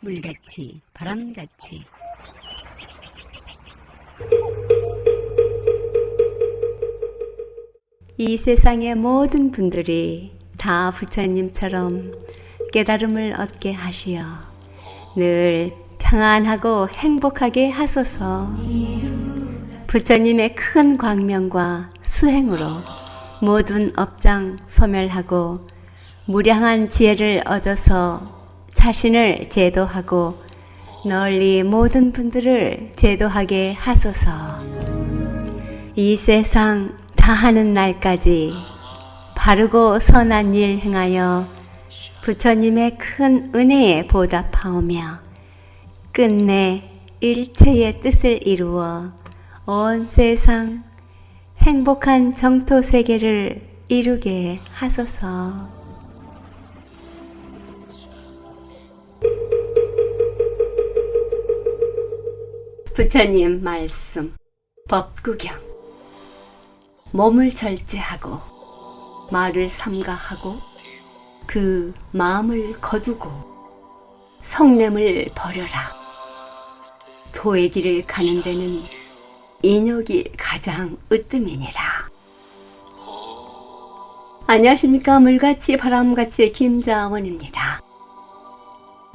물같이 바람같이 이 세상의 모든 분들이 다 부처님처럼 깨달음을 얻게 하시어 늘 평안하고 행복하게 하소서. 부처님의 큰 광명과 수행으로 모든 업장 소멸하고 무량한 지혜를 얻어서 자신을 제도하고 널리 모든 분들을 제도하게 하소서. 이 세상 다하는 날까지 바르고 선한 일 행하여 부처님의 큰 은혜에 보답하오며 끝내 일체의 뜻을 이루어 온 세상 행복한 정토 세계를 이루게 하소서. 부처님 말씀 법구경. 몸을 절제하고 말을 삼가하고 그 마음을 거두고 성냄을 버려라. 도의 길을 가는 데는 인욕이 가장 으뜸이니라. 안녕하십니까. 물같이 바람같이 김자원입니다.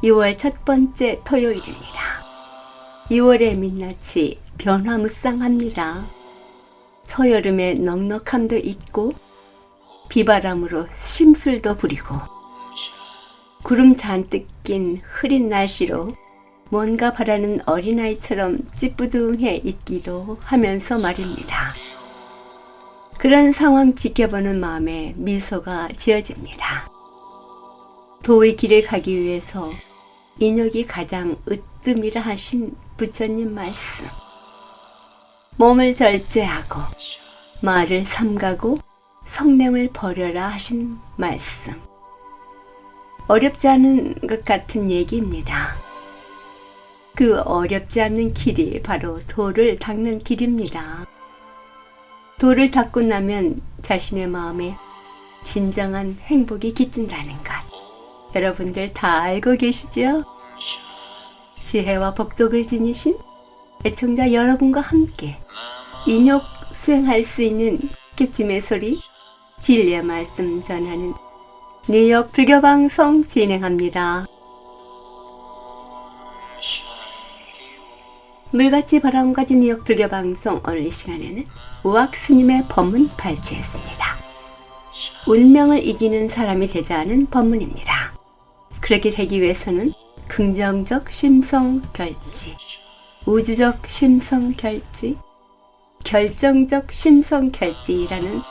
6월 첫 번째 토요일입니다. 6월의 민낯이 변화무쌍합니다. 초여름의 넉넉함도 있고 비바람으로 심술도 부리고 구름 잔뜩 낀 흐린 날씨로 뭔가 바라는 어린아이처럼 찌뿌둥해 있기도 하면서 말입니다. 그런 상황 지켜보는 마음에 미소가 지어집니다. 도의 길을 가기 위해서 인욕이 가장 으뜸이라 하신 부처님 말씀. 몸을 절제하고 말을 삼가고 성냄을 버려라 하신 말씀. 어렵지 않은 것 같은 얘기입니다. 그 어렵지 않는 길이 바로 도를 닦는 길입니다. 도를 닦고 나면 자신의 마음에 진정한 행복이 깃든다는 것. 여러분들 다 알고 계시죠? 지혜와 복덕을 지니신 애청자 여러분과 함께 인욕 수행할 수 있는 깨침의 소리, 진리의 말씀 전하는 뉴욕 불교방송 진행합니다. 물같이 바람같이 뉴욕 불교방송. 오늘 이 시간에는 우악스님의 법문 발췌했습니다. 운명을 이기는 사람이 되자 하는 법문입니다. 그렇게 되기 위해서는 긍정적 심성결지, 우주적 심성결지, 결정적 심성결지라는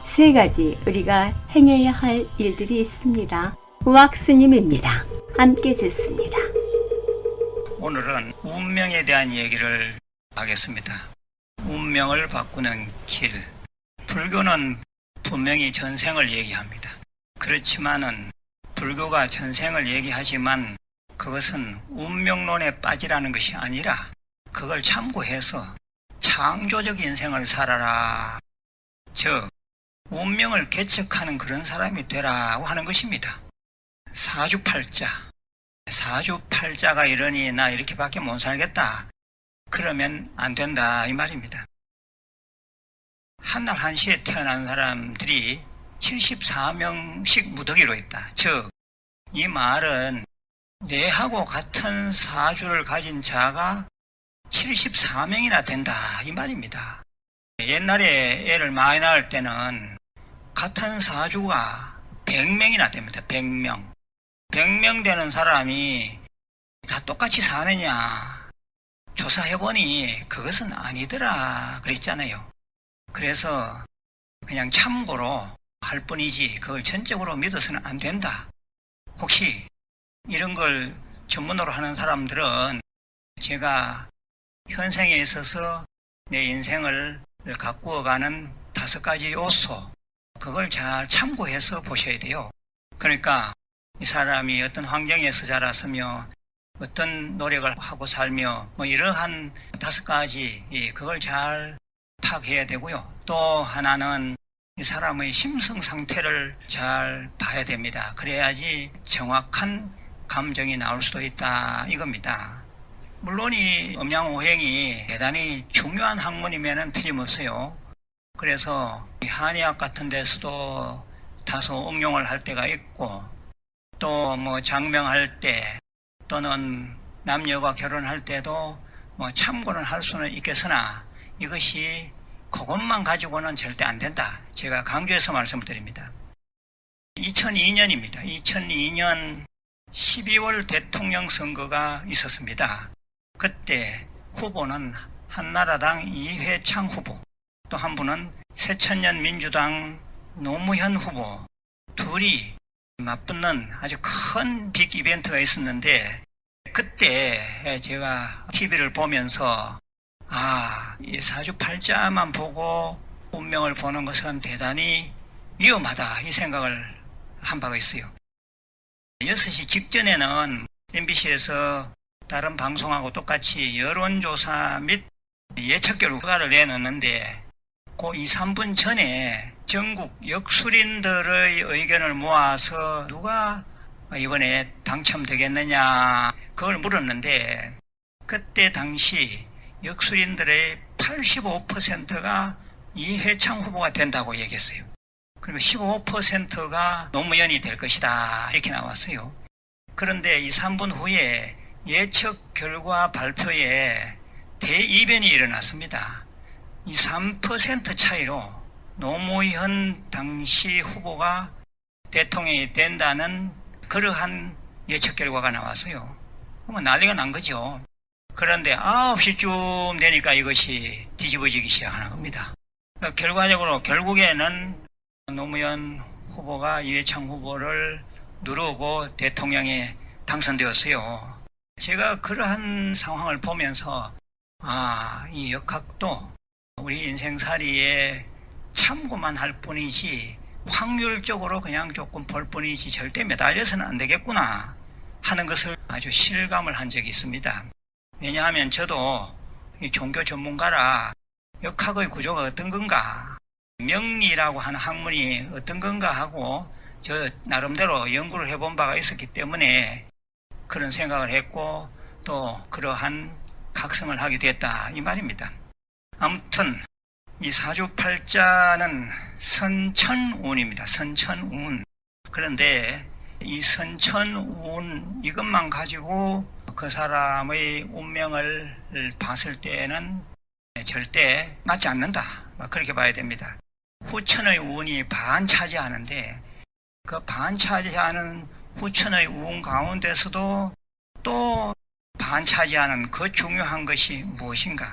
세 가지 우리가 행해야 할 일들이 있습니다. 우악스님입니다. 함께 듣습니다. 오늘은 운명에 대한 얘기를 하겠습니다. 운명을 바꾸는 길. 불교는 분명히 전생을 얘기합니다. 그렇지만은 불교가 전생을 얘기하지만 그것은 운명론에 빠지라는 것이 아니라 그걸 참고해서 창조적 인생을 살아라. 즉 운명을 개척하는 그런 사람이 되라고 하는 것입니다. 사주팔자. 사주팔자가 이러니 나 이렇게밖에 못 살겠다. 그러면 안 된다 이 말입니다. 한날 한시에 태어난 사람들이 74명씩 무더기로 있다. 즉 이 말은 내하고 같은 사주를 가진 자가 74명이나 된다 이 말입니다. 옛날에 애를 많이 낳을 때는 같은 사주가 100명이나 됩니다. 100명. 100명 되는 사람이 다 똑같이 사느냐 조사해보니 그것은 아니더라 그랬잖아요. 그래서 그냥 참고로 할 뿐이지 그걸 전적으로 믿어서는 안 된다. 혹시 이런 걸 전문으로 하는 사람들은 제가 현생에 있어서 내 인생을 가꾸어가는 5가지 요소, 그걸 잘 참고해서 보셔야 돼요. 그러니까 이 사람이 어떤 환경에서 자랐으며 어떤 노력을 하고 살며 이러한 5가지 그걸 잘 파악해야 되고요. 또 하나는 이 사람의 심성 상태를 잘 봐야 됩니다. 그래야지 정확한 감정이 나올 수도 있다 이겁니다. 물론 이 음양오행이 대단히 중요한 학문이면 틀림없어요. 그래서 한의학 같은 데서도 다소 응용을 할 때가 있고, 또 뭐 장명할 때 또는 남녀가 결혼할 때도 뭐 참고는 할 수는 있겠으나 이것이 그것만 가지고는 절대 안 된다. 제가 강조해서 말씀을 드립니다. 2002년입니다. 2002년 12월 대통령 선거가 있었습니다. 그때 후보는 한나라당 이회창 후보, 또 한 분은 새천년 민주당 노무현 후보, 둘이 맞붙는 아주 큰 빅 이벤트가 있었는데, 그때 제가 TV를 보면서 이 사주팔자만 보고 운명을 보는 것은 대단히 위험하다 이 생각을 한 바가 있어요. 6시 직전에는 MBC에서 다른 방송하고 똑같이 여론조사 및 예측 결과를 내놓는데, 그 2, 3분 전에 전국 역술인들의 의견을 모아서 누가 이번에 당첨되겠느냐 그걸 물었는데, 그때 당시 역술인들의 85%가 이회창 후보가 된다고 얘기했어요. 그리고 15%가 노무현이 될 것이다 이렇게 나왔어요. 그런데 2, 3분 후에 예측 결과 발표에 대이변이 일어났습니다. 이 3% 차이로 노무현 당시 후보가 대통령이 된다는 그러한 예측 결과가 나왔어요. 그러면 난리가 난 거죠. 그런데 9시쯤 되니까 이것이 뒤집어지기 시작하는 겁니다. 결과적으로 결국에는 노무현 후보가 이회창 후보를 누르고 대통령에 당선되었어요. 제가 그러한 상황을 보면서 이 역학도 우리 인생살이에 참고만 할 뿐이지 확률적으로 그냥 조금 볼 뿐이지 절대 매달려서는 안 되겠구나 하는 것을 아주 실감을 한 적이 있습니다. 왜냐하면 저도 이 종교 전문가라 역학의 구조가 어떤 건가, 명리라고 하는 학문이 어떤 건가 하고 저 나름대로 연구를 해본 바가 있었기 때문에 그런 생각을 했고, 또 그러한 각성을 하게 됐다 이 말입니다. 아무튼 이 사주팔자는 선천운입니다. 선천운. 그런데 이 선천운 이것만 가지고 그 사람의 운명을 봤을 때는 절대 맞지 않는다 그렇게 봐야 됩니다. 후천의 운이 반 차지하는데, 그 반 차지하는 후천의 운 가운데서도 또 반 차지하는 그 중요한 것이 무엇인가?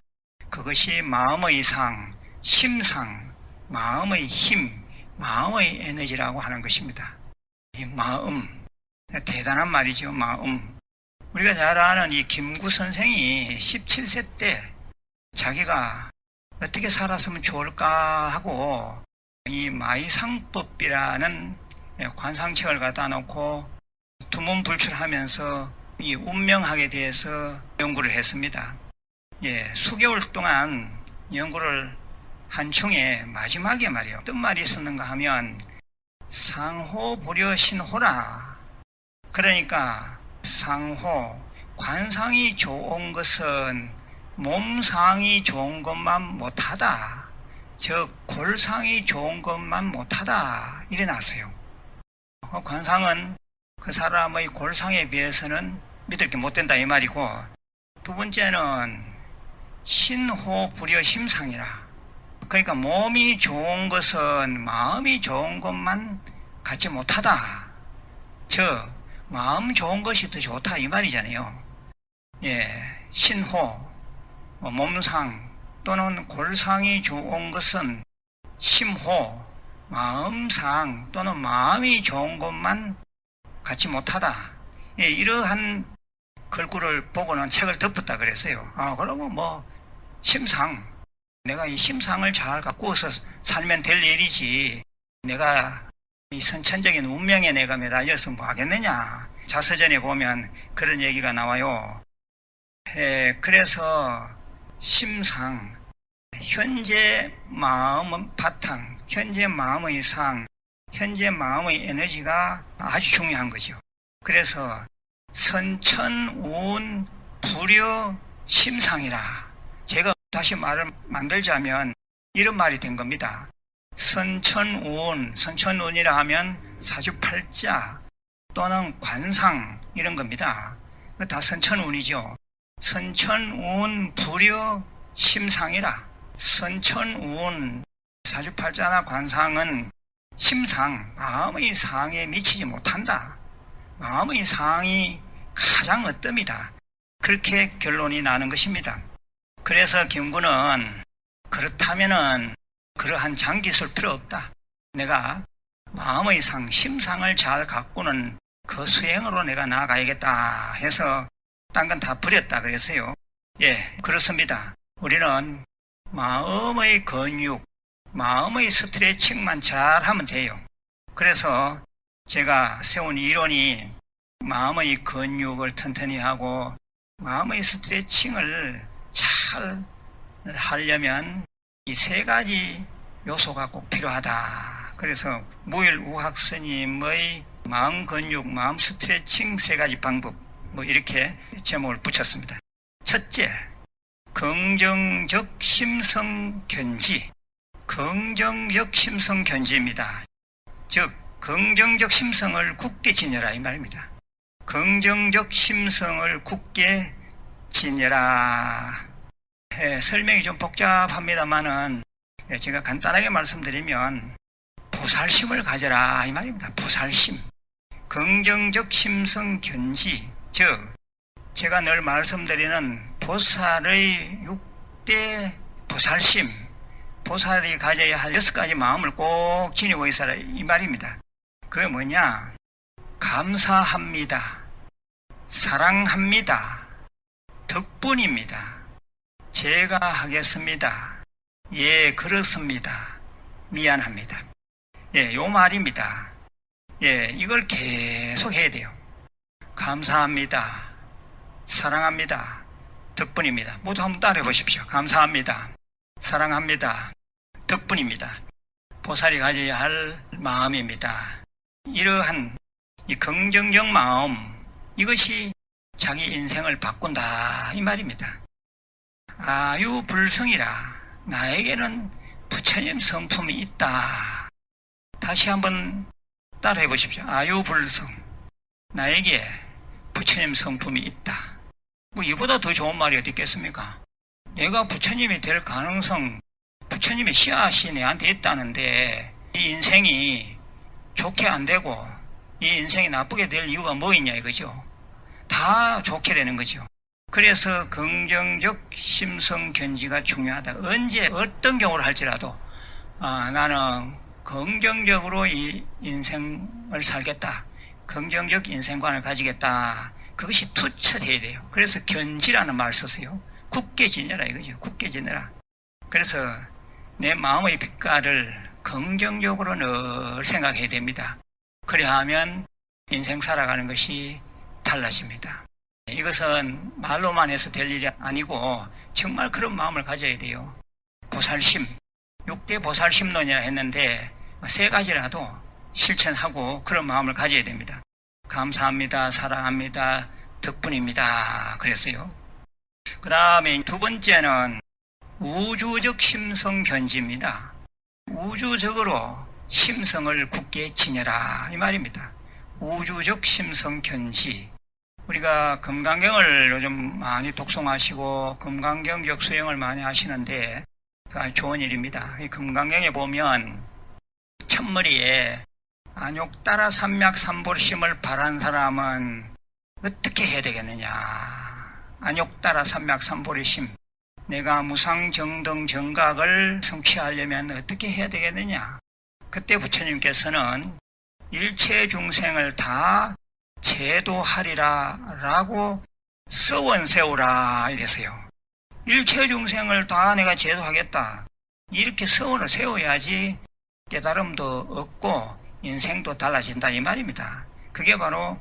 그것이 마음의 상, 심상, 마음의 힘, 마음의 에너지라고 하는 것입니다. 이 마음, 대단한 말이죠. 마음. 우리가 잘 아는 이 김구 선생이 17세 때 자기가 어떻게 살았으면 좋을까 하고 이 마이상법이라는 관상책을 갖다 놓고 두문불출하면서 이 운명학에 대해서 연구를 했습니다. 수개월 동안 연구를 한 중에 마지막에 말이에요. 어떤 말이 있었는가 하면 상호불여신호라. 그러니까 상호, 관상이 좋은 것은 몸상이 좋은 것만 못하다. 즉 골상이 좋은 것만 못하다. 이래 놨어요. 관상은 그 사람의 골상에 비해서는 믿을 게 못된다 이 말이고, 두 번째는 신호불여심상이라. 그러니까 몸이 좋은 것은 마음이 좋은 것만 갖지 못하다. 즉 마음 좋은 것이 더 좋다 이 말이잖아요. 신호, 몸상 또는 골상이 좋은 것은 심호, 마음상 또는 마음이 좋은 것만 갖지 못하다. 이러한 글귀를 보고는 책을 덮었다 그랬어요. 그러면 심상, 내가 이 심상을 잘 갖고서 살면 될 일이지, 내가 이 선천적인 운명에 내가 매달려서 뭐 하겠느냐. 자서전에 보면 그런 얘기가 나와요. 그래서 심상, 현재 마음은 바탕, 현재 마음의 상, 현재 마음의 에너지가 아주 중요한 거죠. 그래서 선천우운 불여 심상이라. 제가 다시 말을 만들자면 이런 말이 된 겁니다. 선천우운이라 하면 사주팔자 또는 관상 이런 겁니다. 다 선천운이죠. 선천우운 불여 심상이라. 선천우운 사주팔자나 관상은 심상, 마음의 상에 미치지 못한다. 마음의 상이 가장 어뜸이다. 그렇게 결론이 나는 것입니다. 그래서 김구는 그렇다면은 그러한 장기술 필요 없다. 내가 마음의 상, 심상을 잘 갖고는 그 수행으로 내가 나아가야겠다 해서 딴 건 다 버렸다 그랬어요. 예, 그렇습니다. 우리는 마음의 근육, 마음의 스트레칭만 잘하면 돼요. 그래서 제가 세운 이론이 마음의 근육을 튼튼히 하고 마음의 스트레칭을 잘 하려면 이 세 가지 요소가 꼭 필요하다. 그래서 무일우학 스님의 마음 근육, 마음 스트레칭 세 가지 방법 이렇게 제목을 붙였습니다. 첫째, 긍정적 심성 견지. 긍정적 심성 견지입니다. 즉 긍정적 심성을 굳게 지녀라 이 말입니다. 긍정적 심성을 굳게 지녀라. 설명이 좀 복잡합니다만은 제가 간단하게 말씀드리면 보살심을 가져라 이 말입니다. 보살심. 긍정적 심성 견지, 즉 제가 늘 말씀드리는 보살의 6대 보살심, 보살이 가져야 할 6가지 마음을 꼭 지니고 있어라 이 말입니다. 그게 뭐냐? 감사합니다. 사랑합니다. 덕분입니다. 제가 하겠습니다. 예, 그렇습니다. 미안합니다. 예, 요 말입니다. 예, 이걸 계속 해야 돼요. 감사합니다. 사랑합니다. 덕분입니다. 모두 한번 따라해 보십시오. 감사합니다. 사랑합니다. 덕분입니다. 보살이 가져야 할 마음입니다. 이러한 이 긍정적 마음, 이것이 자기 인생을 바꾼다 이 말입니다. 아유불성이라. 나에게는 부처님 성품이 있다. 다시 한번 따라해 보십시오. 아유불성. 나에게 부처님 성품이 있다. 뭐 이보다 더 좋은 말이 어디 있겠습니까? 내가 부처님이 될 가능성, 부처님의 씨앗이 내한테 있다는데 이 인생이 좋게 안 되고 이 인생이 나쁘게 될 이유가 뭐 있냐 이거죠. 다 좋게 되는 거죠. 그래서 긍정적 심성 견지가 중요하다. 언제 어떤 경우를 할지라도 나는 긍정적으로 이 인생을 살겠다. 긍정적 인생관을 가지겠다. 그것이 투철해야 돼요. 그래서 견지라는 말을 썼어요. 굳게 지내라 이거죠. 굳게 지내라. 그래서 내 마음의 빛깔을 긍정적으로 늘 생각해야 됩니다. 그래야 하면 인생 살아가는 것이 달라집니다. 이것은 말로만 해서 될 일이 아니고 정말 그런 마음을 가져야 돼요. 보살심, 6대 보살심론이라 했는데 3가지라도 실천하고 그런 마음을 가져야 됩니다. 감사합니다. 사랑합니다. 덕분입니다. 그랬어요. 그 다음에 두 번째는 우주적 심성 견지입니다. 우주적으로 심성을 굳게 지녀라 이 말입니다. 우주적 심성 견지. 우리가 금강경을 요즘 많이 독송하시고 금강경적 수행을 많이 하시는데 아주 좋은 일입니다. 이 금강경에 보면 첫머리에 안욕따라 삼맥삼보리심을 바란 사람은 어떻게 해야 되겠느냐. 안욕따라 삼맥삼보리심, 내가 무상정등 정각을 성취하려면 어떻게 해야 되겠느냐. 그때 부처님께서는 일체 중생을 다 제도하리라 라고 서원 세우라 이랬어요. 일체 중생을 다 내가 제도하겠다. 이렇게 서원을 세워야지 깨달음도 얻고 인생도 달라진다 이 말입니다. 그게 바로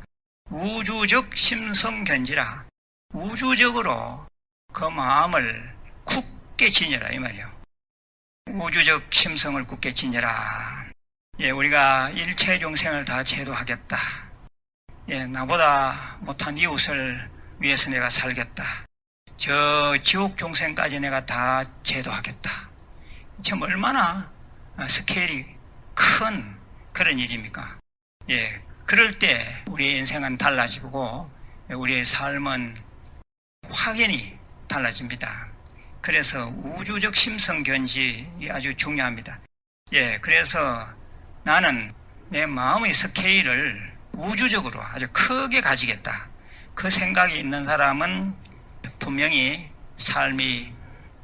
우주적 심성견지라. 우주적으로 그 마음을 굳게 지녀라 이 말이에요. 우주적 심성을 굳게 지녀라. 예, 우리가 일체 중생을 다 제도하겠다. 나보다 못한 이웃을 위해서 내가 살겠다. 저 지옥 중생까지 내가 다 제도하겠다. 참 얼마나 스케일이 큰 그런 일입니까? 그럴 때 우리의 인생은 달라지고 우리의 삶은 확연히 달라집니다. 그래서 우주적 심성견지 아주 중요합니다. 그래서 나는 내 마음의 스케일을 우주적으로 아주 크게 가지겠다. 그 생각이 있는 사람은 분명히 삶이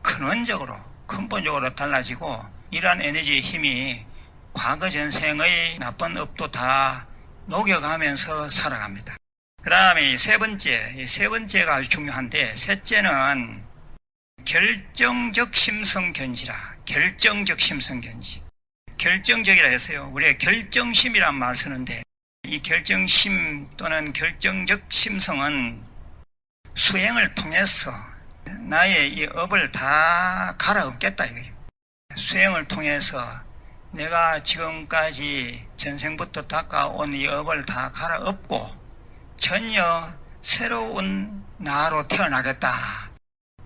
근본적으로 달라지고 이러한 에너지의 힘이 과거 전생의 나쁜 업도 다 녹여가면서 살아갑니다. 그 다음에 세 번째가 아주 중요한데, 셋째는 결정적 심성견지라. 결정적 심성견지. 결정적이라 했어요. 우리가 결정심이란 말을 쓰는데, 이 결정심 또는 결정적 심성은 수행을 통해서 나의 이 업을 다 갈아엎겠다 이거예요. 수행을 통해서 내가 지금까지 전생부터 닦아온 이 업을 다 갈아엎고 전혀 새로운 나로 태어나겠다.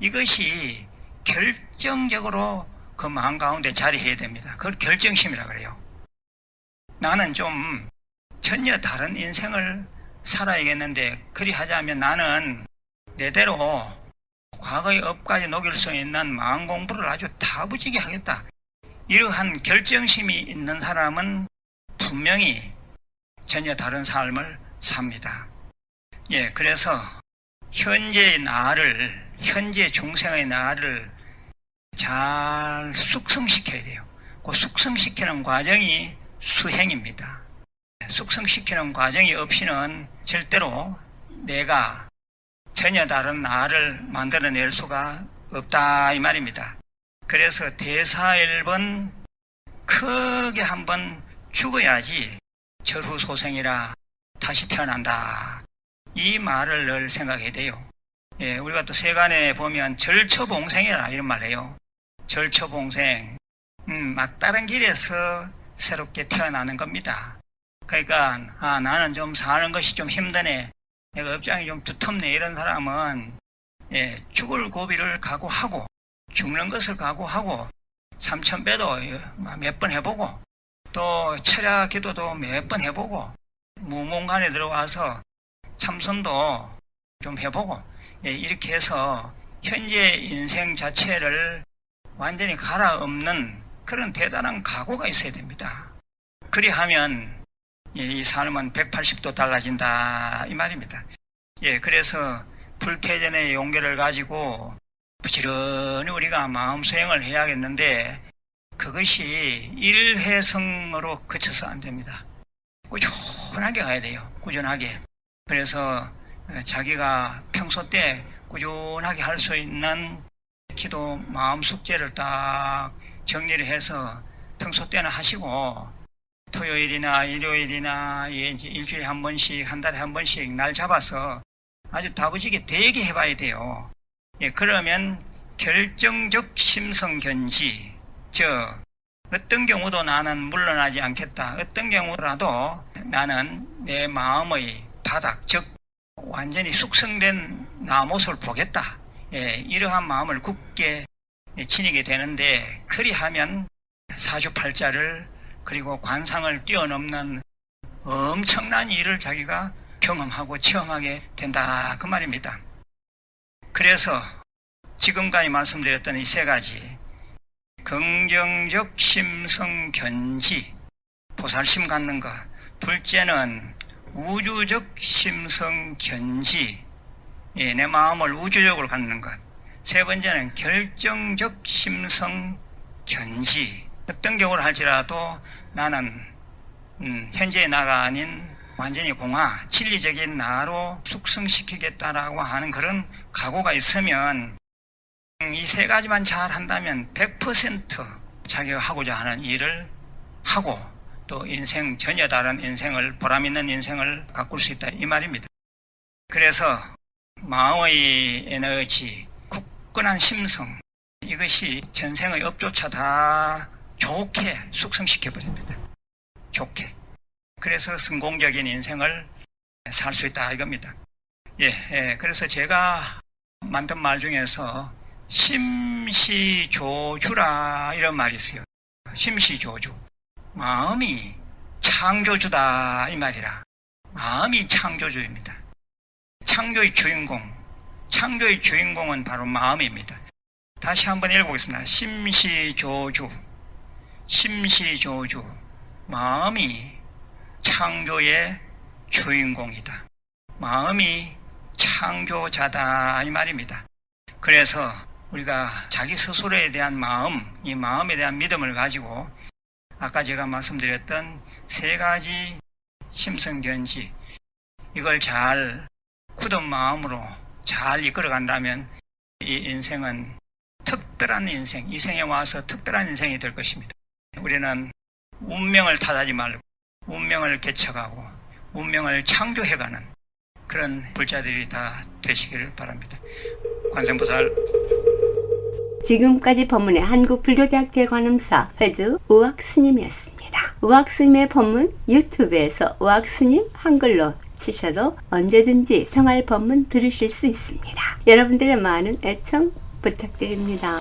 이것이 결정적으로 그 마음 가운데 자리해야 됩니다. 그걸 결정심이라 그래요. 나는 좀 전혀 다른 인생을 살아야겠는데, 그리 하자면 나는 내대로 과거의 업까지 녹일 수 있는 마음 공부를 아주 다부지게 하겠다. 이러한 결정심이 있는 사람은 분명히 전혀 다른 삶을 삽니다. 그래서 현재의 나를, 현재 중생의 나를 잘 숙성시켜야 돼요. 그 숙성시키는 과정이 수행입니다. 숙성시키는 과정이 없이는 절대로 내가 전혀 다른 나를 만들어낼 수가 없다 이 말입니다. 그래서 대사일번 크게 한번 죽어야지 절후소생이라 다시 태어난다. 이 말을 늘 생각해야 돼요. 우리가 또 세간에 보면 절처봉생이라 이런 말 해요. 절처봉생. 막다른 길에서 새롭게 태어나는 겁니다. 그러니까 나는 좀 사는 것이 좀 힘드네, 내가 업장이 좀 두텁네, 이런 사람은 죽을 고비를 각오하고 죽는 것을 각오하고 삼천배도 몇 번 해보고 또 철야 기도도 몇 번 해보고 무문관에 들어와서 참선도 좀 해보고 이렇게 해서 현재 인생 자체를 완전히 갈아엎는 그런 대단한 각오가 있어야 됩니다. 그리하면 이 삶은 180도 달라진다 이 말입니다. 그래서 불태전의 용기를 가지고 부지런히 우리가 마음 수행을 해야겠는데, 그것이 일회성으로 그쳐서 안 됩니다. 꾸준하게 가야 돼요. 꾸준하게. 그래서 자기가 평소 때 꾸준하게 할 수 있는 기도 마음 숙제를 딱 정리를 해서 평소 때는 하시고, 토요일이나 일요일이나 이제 일주일에 한 번씩, 한 달에 한 번씩 날 잡아서 아주 다부지게 되게 해봐야 돼요. 그러면 결정적 심성견지, 어떤 경우도 나는 물러나지 않겠다. 어떤 경우라도 나는 내 마음의 바닥, 즉 완전히 숙성된 나 모습을 보겠다. 이러한 마음을 굳게 지니게 되는데, 그리하면 사주팔자를 그리고 관상을 뛰어넘는 엄청난 일을 자기가 경험하고 체험하게 된다 그 말입니다. 그래서 지금까지 말씀드렸던 이 세 가지, 긍정적 심성견지, 보살심 갖는 것, 둘째는 우주적 심성견지, 내 마음을 우주적으로 갖는 것, 세 번째는 결정적 심성견지. 어떤 경우를 할지라도 나는 현재의 나가 아닌 완전히 공화, 진리적인 나로 숙성시키겠다라고 하는 그런 각오가 있으면, 이 세 가지만 잘 한다면 100% 자기가 하고자 하는 일을 하고 또 인생, 전혀 다른 인생을, 보람있는 인생을 가꿀 수 있다 이 말입니다. 그래서 마음의 에너지, 굳건한 심성, 이것이 전생의 업조차 다 좋게 숙성시켜 버립니다. 좋게. 그래서 성공적인 인생을 살 수 있다 이겁니다. 그래서 제가 만든 말 중에서 심시조주라 이런 말이 있어요. 심시조주, 마음이 창조주다 이 말이라. 마음이 창조주입니다. 창조의 주인공은 바로 마음입니다. 다시 한번 읽어보겠습니다. 심시조주, 마음이 창조의 주인공이다. 마음이 창조자다 이 말입니다. 그래서 우리가 자기 스스로에 대한 마음, 이 마음에 대한 믿음을 가지고 아까 제가 말씀드렸던 세 가지 심성견지, 이걸 잘 굳은 마음으로 잘 이끌어 간다면 이 인생은 특별한 인생, 이 생에 와서 특별한 인생이 될 것입니다. 우리는 운명을 탓하지 말고 운명을 개척하고 운명을 창조해가는 그런 불자들이 다 되시기를 바랍니다. 관세음보살. 지금까지 법문의 한국불교대학교 관음사 회주 우악스님이었습니다. 우악스님의 법문 유튜브에서 우악스님 한글로 치셔도 언제든지 생활 법문 들으실 수 있습니다. 여러분들의 많은 애청 부탁드립니다.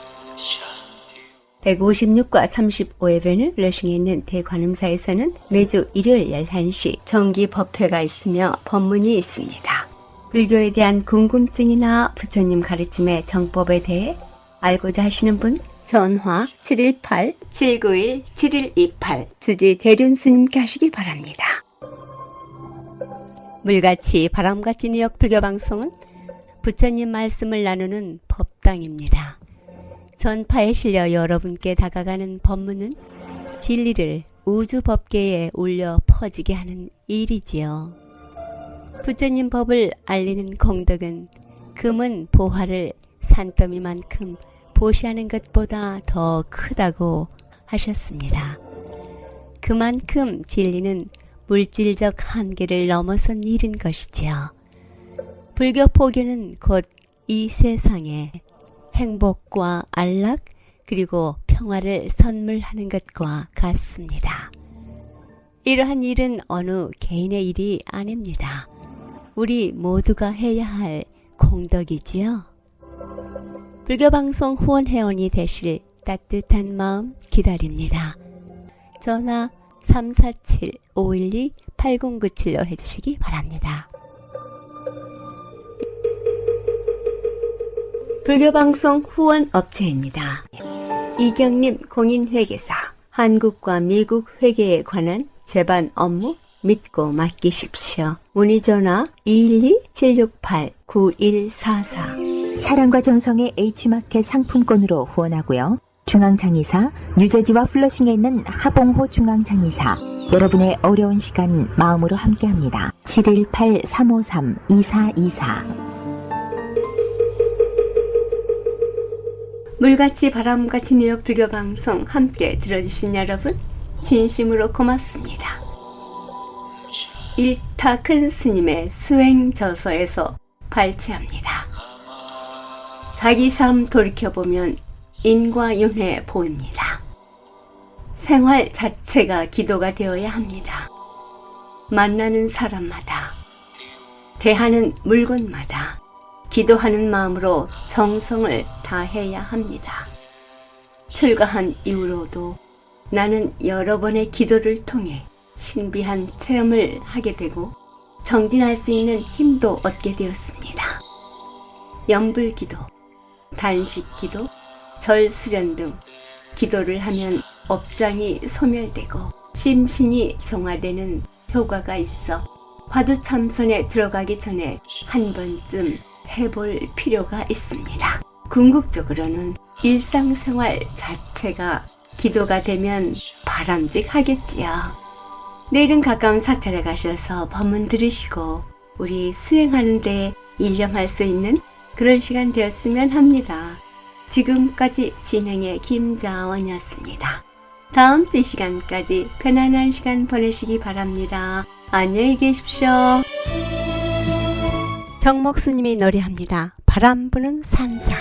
156과 35회변을 러싱에 있는 대관음사에서는 매주 일요일 11시 정기 법회가 있으며 법문이 있습니다. 불교에 대한 궁금증이나 부처님 가르침의 정법에 대해 알고자 하시는 분 전화 718-791-7128 주지 대륜스님께 하시기 바랍니다. 물같이 바람같이 뉴욕 불교방송은 부처님 말씀을 나누는 법당입니다. 전파에 실려 여러분께 다가가는 법문은 진리를 우주 법계에 울려 퍼지게 하는 일이지요. 부처님 법을 알리는 공덕은 금은 보화를 산더미만큼 보시하는 것보다 더 크다고 하셨습니다. 그만큼 진리는 물질적 한계를 넘어선 일인 것이지요. 불교 포교는 곧 이 세상에 행복과 안락 그리고 평화를 선물하는 것과 같습니다. 이러한 일은 어느 개인의 일이 아닙니다. 우리 모두가 해야 할 공덕이지요. 불교방송 후원회원이 되실 따뜻한 마음 기다립니다. 전화 347-512-8097로 해주시기 바랍니다. 불교방송 후원업체입니다. 이경림 공인회계사, 한국과 미국 회계에 관한 재반 업무 믿고 맡기십시오. 문의전화 212-768-9144. 사랑과 정성의 H마켓 상품권으로 후원하고요. 중앙장의사, 뉴저지와 플러싱에 있는 하봉호 중앙장의사, 여러분의 어려운 시간 마음으로 함께합니다. 718-353-2424. 물같이 바람같이 뉴욕 불교방송 함께 들어주신 여러분 진심으로 고맙습니다. 일타 큰 스님의 수행저서에서 발췌합니다. 자기 삶 돌이켜보면 인과 윤회 보입니다. 생활 자체가 기도가 되어야 합니다. 만나는 사람마다, 대하는 물건마다 기도하는 마음으로 정성을 다해야 합니다. 출가한 이후로도 나는 여러 번의 기도를 통해 신비한 체험을 하게 되고 정진할 수 있는 힘도 얻게 되었습니다. 염불기도, 단식기도, 절수련 등 기도를 하면 업장이 소멸되고 심신이 정화되는 효과가 있어 화두참선에 들어가기 전에 한 번쯤 해볼 필요가 있습니다. 궁극적으로는 일상생활 자체가 기도가 되면 바람직하겠지요. 내일은 가까운 사찰에 가셔서 법문 들으시고 우리 수행하는 데 일념할 수 있는 그런 시간 되었으면 합니다. 지금까지 진행의 김자원이었습니다. 다음 주 시간까지 편안한 시간 보내시기 바랍니다. 안녕히 계십시오. 정목스님이 노래합니다. 바람 부는 산사.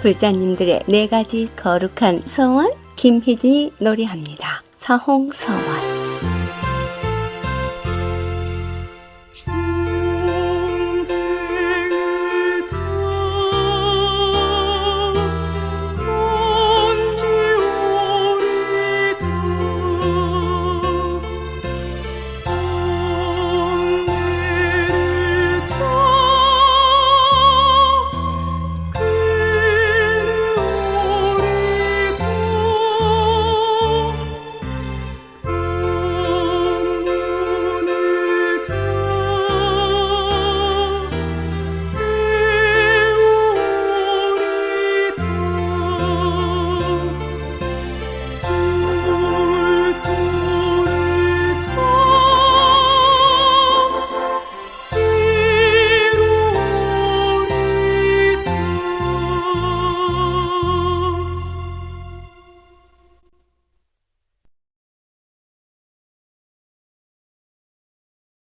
불자님들의 4가지 거룩한 서원 김희진이 노래합니다. 사홍서원.